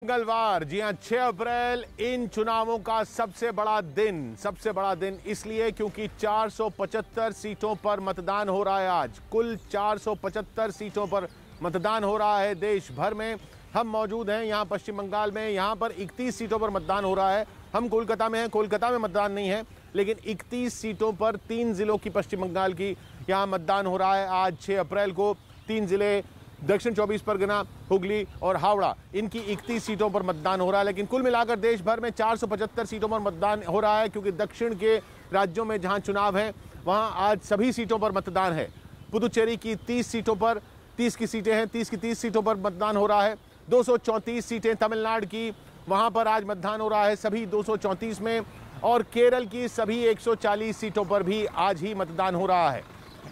मंगलवार, जी हां 6 अप्रैल इन चुनावों का सबसे बड़ा दिन इसलिए क्योंकि 475 सीटों पर मतदान हो रहा है। आज कुल 475 सीटों पर मतदान हो रहा है देश भर में। हम मौजूद हैं यहां पश्चिम बंगाल में, यहां पर 31 सीटों पर मतदान हो रहा है। हम कोलकाता में हैं, कोलकाता में मतदान नहीं है, लेकिन 31 सीटों पर 3 जिलों की पश्चिम बंगाल की यहां मतदान हो रहा है। आज 6 अप्रैल को 3 जिले दक्षिण 24 परगना, हुगली और हावड़ा, इनकी 31 सीटों पर मतदान हो रहा है। लेकिन कुल मिलाकर देश भर में 475 सीटों पर मतदान हो रहा है, क्योंकि दक्षिण के राज्यों में जहां चुनाव है वहां आज सभी सीटों पर मतदान है। पुदुचेरी की 30 सीटों पर 30 की सीटें हैं, 30 की 30 सीटों पर मतदान हो रहा है। 234 सीटें तमिलनाडु की, वहां पर आज मतदान हो रहा है सभी 234 में। और केरल की सभी 140 सीटों पर भी आज ही मतदान हो रहा है।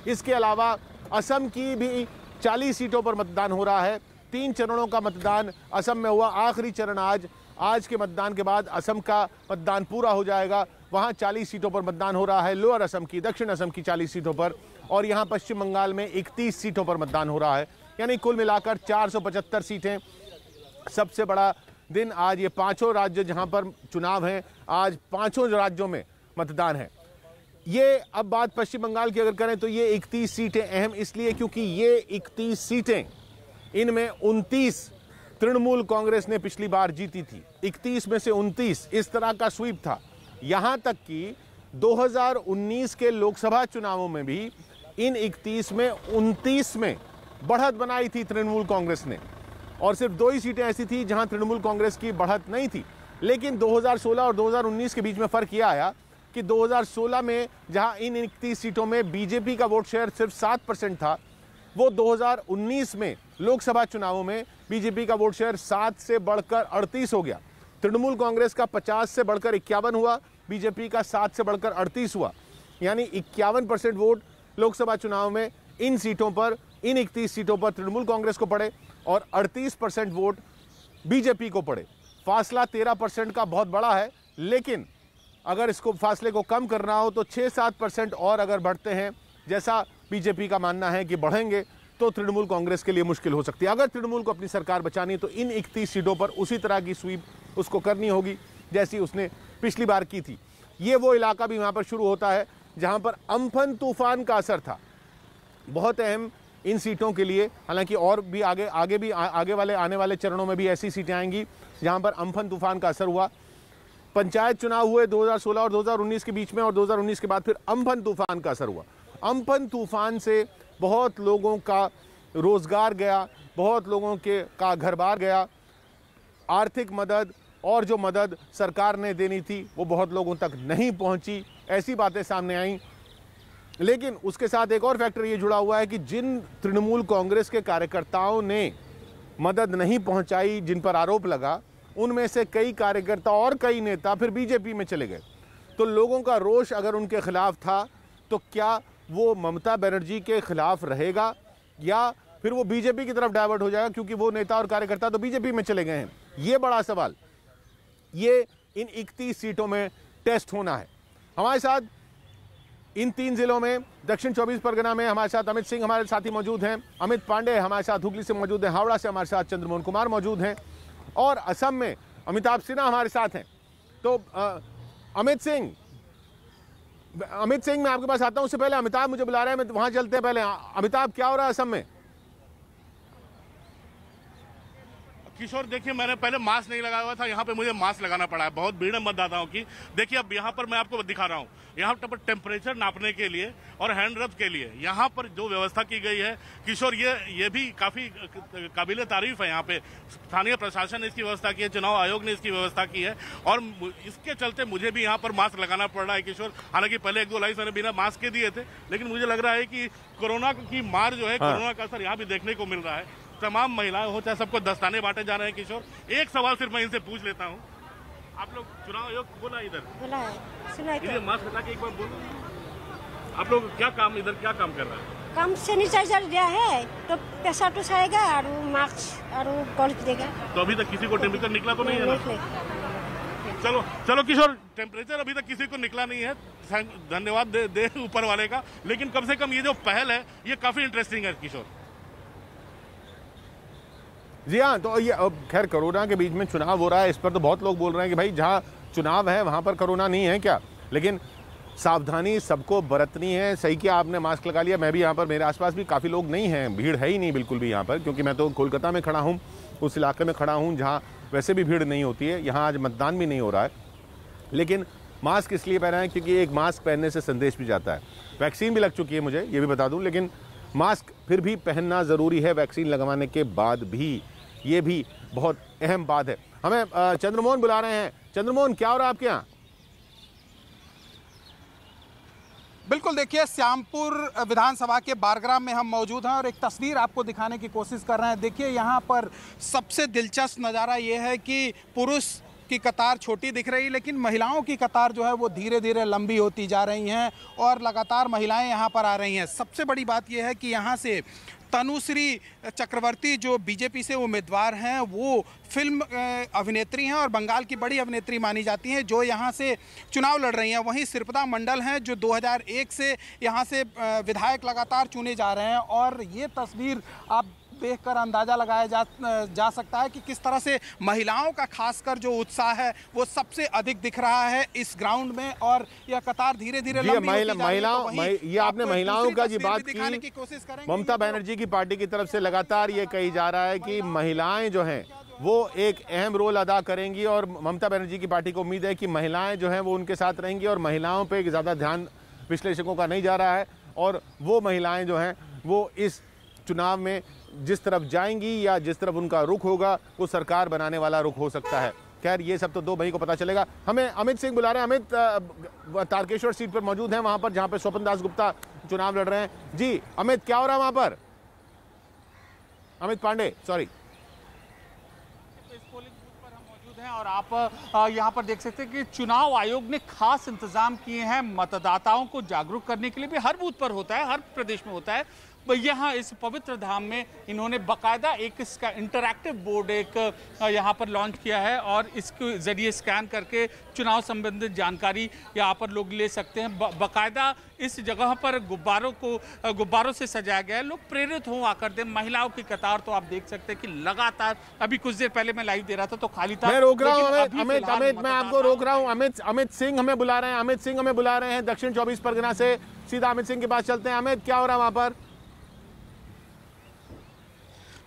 इसके अलावा असम की भी 40 सीटों पर मतदान हो रहा है। 3 चरणों का मतदान असम में हुआ, आखिरी चरण आज के मतदान के बाद असम का मतदान पूरा हो जाएगा। वहां 40 सीटों पर मतदान हो रहा है, लोअर असम की, दक्षिण असम की 40 सीटों पर, और यहां पश्चिम बंगाल में 31 सीटों पर मतदान हो रहा है। यानी कुल मिलाकर 475 सीटें। सबसे बड़ा दिन आज, ये 5 राज्य जहां पर चुनाव हैं, आज 5 राज्यों में मतदान है। ये अब बात पश्चिम बंगाल की अगर करें तो ये 31 सीटें अहम इसलिए क्योंकि ये 31 सीटें, इनमें 29 तृणमूल कांग्रेस ने पिछली बार जीती थी। 31 में से 29, इस तरह का स्वीप था। यहां तक कि 2019 के लोकसभा चुनावों में भी इन 31 में 29 में बढ़त बनाई थी तृणमूल कांग्रेस ने, और सिर्फ 2 ही सीटें ऐसी थी जहां तृणमूल कांग्रेस की बढ़त नहीं थी। लेकिन 2016 और 2019 के बीच में फर्क यह आया कि 2016 में जहां इन 31 सीटों में बीजेपी का वोट शेयर सिर्फ 7% था, वो 2019 में लोकसभा चुनावों में बीजेपी का वोट शेयर 7 से बढ़कर 38 हो गया। तृणमूल कांग्रेस का 50 से बढ़कर 51 हुआ, बीजेपी का 7 से बढ़कर 38 हुआ। यानी 51% वोट लोकसभा चुनाव में इन सीटों पर, इन 31 सीटों पर तृणमूल कांग्रेस को पड़े और 38% वोट बीजेपी को पड़े। फासला 13% का बहुत बड़ा है, लेकिन अगर इसको फासले को कम करना हो तो 6-7% और अगर बढ़ते हैं, जैसा बीजेपी का मानना है कि बढ़ेंगे, तो तृणमूल कांग्रेस के लिए मुश्किल हो सकती है। अगर तृणमूल को अपनी सरकार बचानी है तो इन 31 सीटों पर उसी तरह की स्वीप उसको करनी होगी जैसी उसने पिछली बार की थी। ये वो इलाका भी वहाँ पर शुरू होता है जहाँ पर अम्फन तूफान का असर था, बहुत अहम इन सीटों के लिए। हालांकि और भी आगे वाले आने वाले चरणों में भी ऐसी सीटें आएंगी जहाँ पर अम्फन तूफान का असर हुआ। पंचायत चुनाव हुए 2016 और 2019 के बीच में, और 2019 के बाद फिर अम्फन तूफान का असर हुआ। अम्फन तूफान से बहुत लोगों का रोजगार गया, बहुत लोगों का घर-बार गया। आर्थिक मदद और जो मदद सरकार ने देनी थी वो बहुत लोगों तक नहीं पहुंची, ऐसी बातें सामने आई। लेकिन उसके साथ एक और फैक्टर ये जुड़ा हुआ है कि जिन तृणमूल कांग्रेस के कार्यकर्ताओं ने मदद नहीं पहुंचाई, जिन पर आरोप लगा, उनमें से कई कार्यकर्ता और कई नेता फिर बीजेपी में चले गए। तो लोगों का रोष अगर उनके खिलाफ था तो क्या वो ममता बनर्जी के खिलाफ रहेगा या फिर वो बीजेपी की तरफ डाइवर्ट हो जाएगा, क्योंकि वो नेता और कार्यकर्ता तो बीजेपी में चले गए हैं। ये बड़ा सवाल, ये इन 31 सीटों में टेस्ट होना है। हमारे साथ इन 3 जिलों में, दक्षिण 24 परगना में हमारे साथ अमित सिंह हमारे साथी मौजूद हैं, अमित पांडे हमारे साथ हुगली से मौजूद हैं, हावड़ा से हमारे साथ चंद्रमोहन कुमार मौजूद हैं, और असम में अमिताभ सिन्हा हमारे साथ हैं। तो अमित सिंह, मैं आपके पास आता हूं। उससे पहले अमिताभ मुझे बुला रहे हैं, वहां चलते हैं। पहले अमिताभ, क्या हो रहा है असम में? किशोर, देखिए, मैंने पहले मास्क नहीं लगाया हुआ था, यहाँ पे मुझे मास्क लगाना पड़ा है। बहुत भीड़ है मतदाताओं की। देखिए, अब यहाँ पर मैं आपको दिखा रहा हूँ, यहाँ पर टेम्परेचर नापने के लिए और हैंड रब के लिए यहाँ पर जो व्यवस्था की गई है, किशोर, ये भी काफी काबिले तारीफ है। यहाँ पे स्थानीय प्रशासन ने इसकी व्यवस्था की है, चुनाव आयोग ने इसकी व्यवस्था की है, और इसके चलते मुझे भी यहाँ पर मास्क लगाना पड़ रहा है, किशोर। हालांकि पहले 1-2 लाइफ मैंने बिना मास्क के दिए थे, लेकिन मुझे लग रहा है कि कोरोना की मार जो है, कोरोना का असर यहाँ भी देखने को मिल रहा है। तमाम महिलाएं हो चाहे सबको दस्ताने बांटे जा रहे हैं। किशोर, एक सवाल सिर्फ मैं इनसे पूछ लेता हूँ, आप लोग चुनाव आयोग बोला इधर बोला है, सुना है, मास्क हटा के एक बार बोलो, आप लोग क्या काम कर रहे हैं? काम सैनिटाइजर दिया है तो पैसा तो आएगा और मास्क और गोल्ड देगा। तो अभी तक किसी को टेम्परेचर निकला तो नहीं है ना? चलो किशोर, टेम्परेचर अभी तक किसी को निकला नहीं है, धन्यवाद दे ऊपर वाले का। लेकिन कम से कम ये जो पहल है ये काफी इंटरेस्टिंग है किशोर। जी हाँ, तो ये अब खैर कोरोना के बीच में चुनाव हो रहा है, इस पर तो बहुत लोग बोल रहे हैं कि भाई जहाँ चुनाव है वहाँ पर कोरोना नहीं है क्या, लेकिन सावधानी सबको बरतनी है। सही किया आपने, मास्क लगा लिया। मैं भी यहाँ पर, मेरे आसपास भी काफ़ी लोग नहीं हैं, भीड़ है ही नहीं बिल्कुल भी यहाँ पर, क्योंकि मैं तो कोलकाता में खड़ा हूँ, उस इलाके में खड़ा हूँ जहाँ वैसे भी भीड़ नहीं होती है। यहाँ आज मतदान भी नहीं हो रहा है, लेकिन मास्क इसलिए पहना है क्योंकि एक मास्क पहनने से संदेश भी जाता है। वैक्सीन भी लग चुकी है मुझे, ये भी बता दूँ, लेकिन मास्क फिर भी पहनना ज़रूरी है वैक्सीन लगवाने के बाद भी। ये भी बहुत अहम बात है। हमें चंद्रमोहन बुला रहे हैं। चंद्रमोहन, क्या हो रहा है आपके यहाँ? बिल्कुल, देखिए श्यामपुर विधानसभा के बारग्राम में हम मौजूद हैं और एक तस्वीर आपको दिखाने की कोशिश कर रहे हैं। देखिए यहाँ पर सबसे दिलचस्प नज़ारा ये है कि पुरुष की कतार छोटी दिख रही, लेकिन महिलाओं की कतार जो है वो धीरे धीरे लंबी होती जा रही हैं और लगातार महिलाएं यहाँ पर आ रही हैं। सबसे बड़ी बात यह है कि यहाँ से तनुश्री चक्रवर्ती जो बीजेपी से उम्मीदवार हैं, वो फिल्म अभिनेत्री हैं और बंगाल की बड़ी अभिनेत्री मानी जाती हैं, जो यहाँ से चुनाव लड़ रही हैं। वहीं सिरपदा मंडल हैं जो 2001 से यहाँ से विधायक लगातार चुने जा रहे हैं। और ये तस्वीर आप देखकर अंदाजा लगाया जा सकता है कि किस तरह से महिलाओं का खासकर जो उत्साह है वो सबसे अधिक दिख रहा है इस ग्राउंड में। और यह कतार धीरे धीरे महिलाओं, ये आपने महिलाओं का जी बात की, ममता बनर्जी की पार्टी की तरफ से लगातार ये कही जा रहा है कि महिलाएं जो हैं वो एक अहम रोल अदा करेंगी और ममता बनर्जी की पार्टी को उम्मीद है कि महिलाएं जो हैं वो उनके साथ रहेंगी और महिलाओं पे ज़्यादा ध्यान विश्लेषकों का नहीं जा रहा है। और वो महिलाएं जो हैं वो इस चुनाव में जिस तरफ जाएंगी या जिस तरफ उनका रुख होगा वो सरकार बनाने वाला रुख हो सकता है। खैर ये सब तो 2 मई को पता चलेगा। हमें अमित सिंह बुला रहे हैं। अमित तारकेश्वर सीट पर मौजूद हैं, वहां पर जहां पर स्वपन दास गुप्ता चुनाव लड़ रहे हैं। जी अमित, क्या हो रहा है वहां पर? अमित पांडे, सॉरी। और आप यहाँ पर देख सकते हैं कि चुनाव आयोग ने खास इंतजाम किए हैं मतदाताओं को जागरूक करने के लिए। भी हर बूथ पर होता है, हर प्रदेश में होता है। यहाँ इस पवित्र धाम में इन्होंने बाकायदा एक इसका इंटरैक्टिव बोर्ड एक यहाँ पर लॉन्च किया है और इसके जरिए स्कैन करके चुनाव संबंधित जानकारी यहाँ पर लोग ले सकते हैं। बाकायदा इस जगह पर गुब्बारों से सजाया गया है। लोग प्रेरित हों आकर दें। महिलाओं की कतार तो आप देख सकते हैं कि लगातार, अभी कुछ देर पहले मैं लाइव दे रहा था तो खाली था। मैं रोक रहा हूँ अमित, मैं आपको रोक रहा हूँ। अमित सिंह हमें बुला रहे हैं, अमित सिंह हमें बुला रहे हैं दक्षिण 24 परगना से। सीधा अमित सिंह के पास चलते हैं। अमित, क्या हो रहा है वहां पर?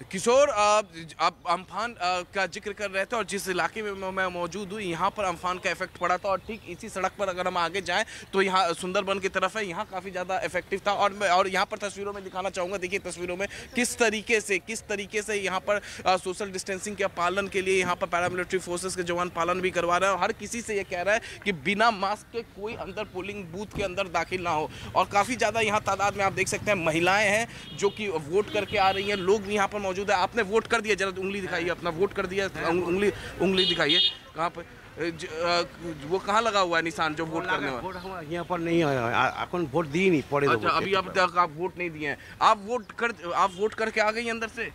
किशोर, आप अम्फान का जिक्र कर रहे थे और जिस इलाके में मैं मौजूद हूँ यहाँ पर अम्फान का इफेक्ट पड़ा था और ठीक इसी सड़क पर अगर हम आगे जाएं तो यहाँ सुंदरबन की तरफ है, यहाँ काफ़ी ज़्यादा इफेक्टिव था। और यहाँ पर तस्वीरों में दिखाना चाहूँगा, देखिए तस्वीरों में किस तरीके से यहाँ पर सोशल डिस्टेंसिंग के पालन के लिए यहाँ पर पैरामिलिट्री फोर्सेज के जवान पालन भी करवा रहे हैं और हर किसी से ये कह रहा है कि बिना मास्क के कोई अंदर पोलिंग बूथ के अंदर दाखिल ना हो। और काफ़ी ज़्यादा यहाँ तादाद में आप देख सकते हैं महिलाएँ हैं जो कि वोट करके आ रही हैं, लोग भी यहाँ पर मौजूद है। आपने वोट कर दिया, जरा उंगली दिखाइए, अपना वोट कर दिया, उंगली दिखाइए। कहाँ पर वो कहाँ लगा हुआ है निशान जो वोट करने वाला? यहाँ पर नहीं है, अपन वोट दी नहीं पड़े। अच्छा, अभी अब तक आप वोट नहीं दिए हैं। आप वोट करके आ गई अंदर से?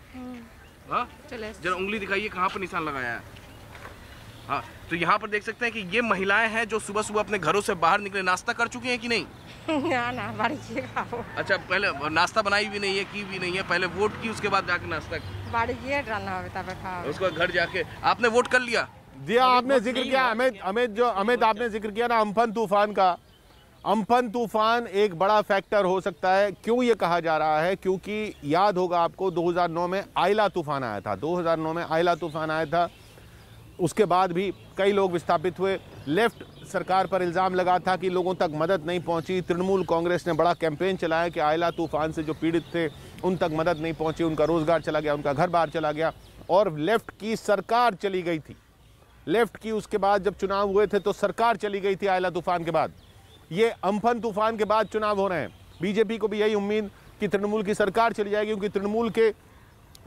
हाँ, जरा उंगली दिखाइए कहाँ पर निशान लगाया है। हाँ, तो यहाँ पर देख सकते हैं कि ये महिलाएं हैं जो सुबह सुबह अपने घरों से बाहर निकले। नाश्ता कर चुकी हैं कि नहीं? ना, अच्छा, पहले नाश्ता बनाई भी नहीं है, की भी नहीं है, पहले वोट की उसके बाद जाके नाश्ता उसको घर जाके। आपने वोट कर लिया? जी आपने जिक्र किया अमित आपने जिक्र किया ना अम्फन तूफान का। अम्फन तूफान एक बड़ा फैक्टर हो सकता है। क्यों ये कहा जा रहा है? क्योंकि याद होगा आपको 2009 में आइला तूफान आया था। 2009 में आइला तूफान आया था, उसके बाद भी कई लोग विस्थापित हुए। लेफ्ट सरकार पर इल्ज़ाम लगा था कि लोगों तक मदद नहीं पहुंची। तृणमूल कांग्रेस ने बड़ा कैंपेन चलाया कि आइला तूफान से जो पीड़ित थे उन तक मदद नहीं पहुंची, उनका रोजगार चला गया, उनका घर बाहर चला गया और लेफ्ट की सरकार चली गई थी। लेफ्ट की उसके बाद जब चुनाव हुए थे तो सरकार चली गई थी आइला तूफान के बाद। ये अम्फन तूफान के बाद चुनाव हो रहे हैं। बीजेपी को भी यही उम्मीद कि तृणमूल की सरकार चली जाएगी, क्योंकि तृणमूल के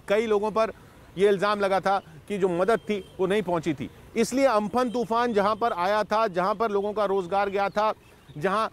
कई लोगों पर यह इल्ज़ाम लगा था कि जो मदद थी वो नहीं पहुंची थी। इसलिए अम्फन तूफान जहां पर आया था, जहां पर लोगों का रोजगार गया था, जहां